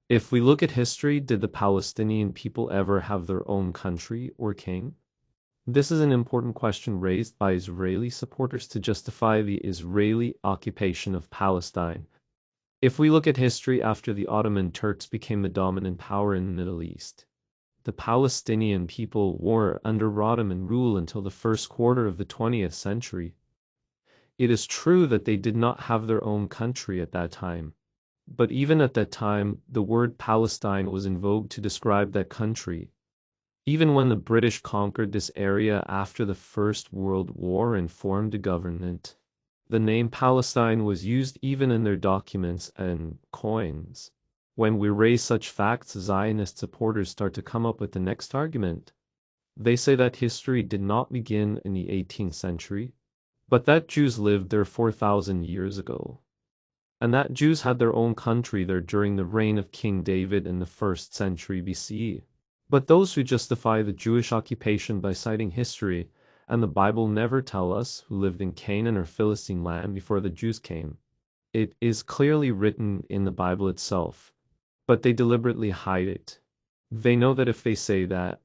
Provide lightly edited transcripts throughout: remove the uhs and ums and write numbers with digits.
If we look at history, did the Palestinian people ever have their own country or king? This is an important question raised by Israeli supporters to justify the Israeli occupation of Palestine. If we look at history after the Ottoman Turks became the dominant power in the Middle East, the Palestinian people were under Ottoman rule until the first quarter of the 20th century. It is true that they did not have their own country at that time. But even at that time, the word Palestine was in vogue to describe that country. Even when the British conquered this area after the First World War and formed a government, the name Palestine was used even in their documents and coins. When we raise such facts, Zionist supporters start to come up with the next argument. They say that history did not begin in the 18th century, but that Jews lived there 4,000 years ago, and that Jews had their own country there during the reign of King David in the 1st century BCE. But those who justify the Jewish occupation by citing history and the Bible never tell us who lived in Canaan or Philistine land before the Jews came. It is clearly written in the Bible itself, but they deliberately hide it. They know that if they say that,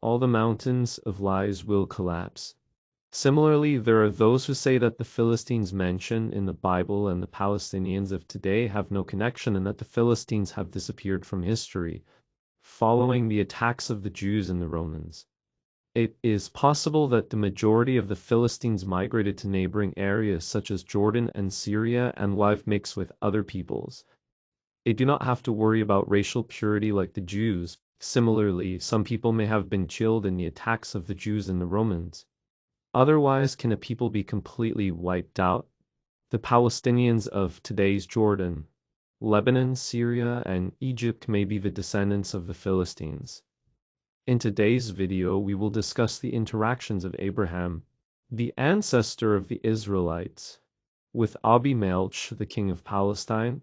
all the mountains of lies will collapse. Similarly, there are those who say that the Philistines mentioned in the Bible and the Palestinians of today have no connection and that the Philistines have disappeared from history, following the attacks of the Jews and the Romans. It is possible that the majority of the Philistines migrated to neighboring areas such as Jordan and Syria and live mixed with other peoples. They do not have to worry about racial purity like the Jews. Similarly, some people may have been killed in the attacks of the Jews and the Romans. Otherwise, can a people be completely wiped out? The Palestinians of today's Jordan, Lebanon, Syria, and Egypt may be the descendants of the Philistines. In today's video, we will discuss the interactions of Abraham, the ancestor of the Israelites, with Abimelech, the king of Palestine.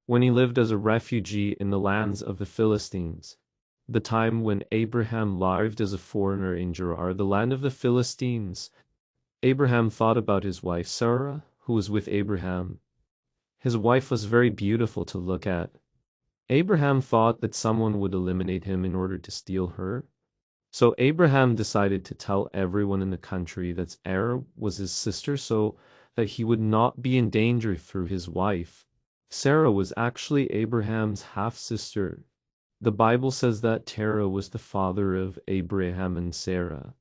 When he lived as a refugee in the lands of the Philistines. The time when Abraham lived as a foreigner in Gerar, the land of the Philistines. Abraham thought about his wife Sarah, who was with Abraham. His wife was very beautiful to look at. Abraham thought that someone would eliminate him in order to steal her. So Abraham decided to tell everyone in the country that Sarah was his sister so that he would not be in danger through his wife. Sarah was actually Abraham's half-sister. The Bible says that Terah was the father of Abraham and Sarah.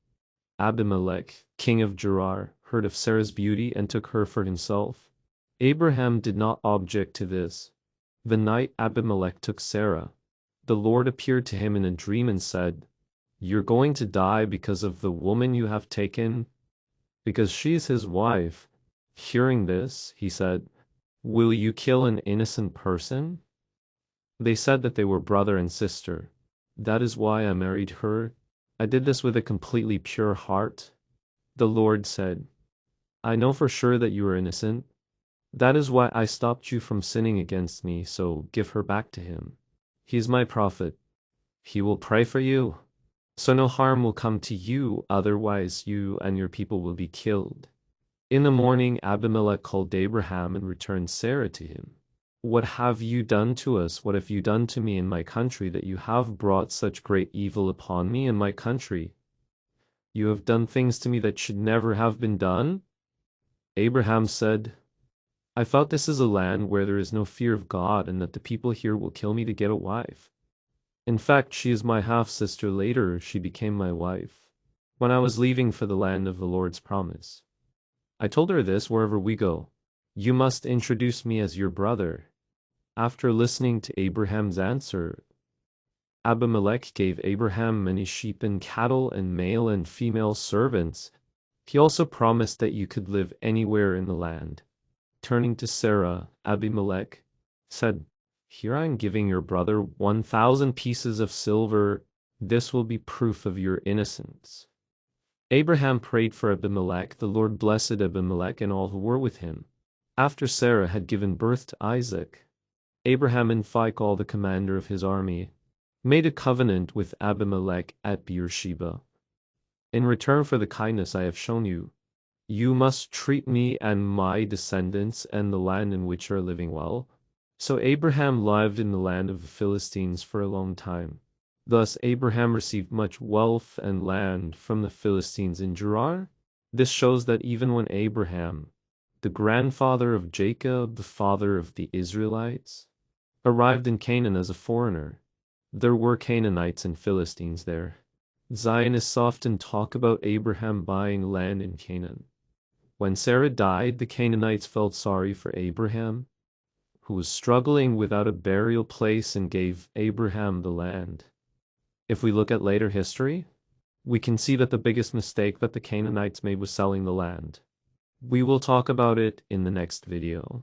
Abimelech, king of Gerar, heard of Sarah's beauty and took her for himself. Abraham did not object to this. The night Abimelech took Sarah, the Lord appeared to him in a dream and said, "You're going to die because of the woman you have taken, because she is his wife." Hearing this, he said, "Will you kill an innocent person?" They said that they were brother and sister. "That is why I married her. I did this with a completely pure heart." The Lord said, "I know for sure that you are innocent. That is why I stopped you from sinning against me, so give her back to him. He is my prophet. He will pray for you, so no harm will come to you, otherwise you and your people will be killed." In the morning, Abimelech called Abraham and returned Sarah to him. "What have you done to us? What have you done to me in my country that you have brought such great evil upon me in my country? You have done things to me that should never have been done." Abraham said, "I thought this is a land where there is no fear of God and that the people here will kill me to get a wife. In fact, she is my half-sister. Later, she became my wife, when I was leaving for the land of the Lord's promise. I told her this wherever we go. You must introduce me as your brother." After listening to Abraham's answer, Abimelech gave Abraham many sheep and cattle and male and female servants. He also promised that you could live anywhere in the land. Turning to Sarah, Abimelech said, "Here I am giving your brother 1,000 pieces of silver. This will be proof of your innocence." Abraham prayed for Abimelech. The Lord blessed Abimelech and all who were with him. After Sarah had given birth to Isaac, Abraham and Phicol, the commander of his army, made a covenant with Abimelech at Beersheba. In return for the kindness I have shown you, you must treat me and my descendants and the land in which you are living well. So Abraham lived in the land of the Philistines for a long time. Thus Abraham received much wealth and land from the Philistines in Gerar. This shows that even when Abraham, the grandfather of Jacob, the father of the Israelites, arrived in Canaan as a foreigner, there were Canaanites and Philistines there. Zionists often talk about Abraham buying land in Canaan. When Sarah died, the Canaanites felt sorry for Abraham, who was struggling without a burial place, and gave Abraham the land. If we look at later history, we can see that the biggest mistake that the Canaanites made was selling the land. We will talk about it in the next video.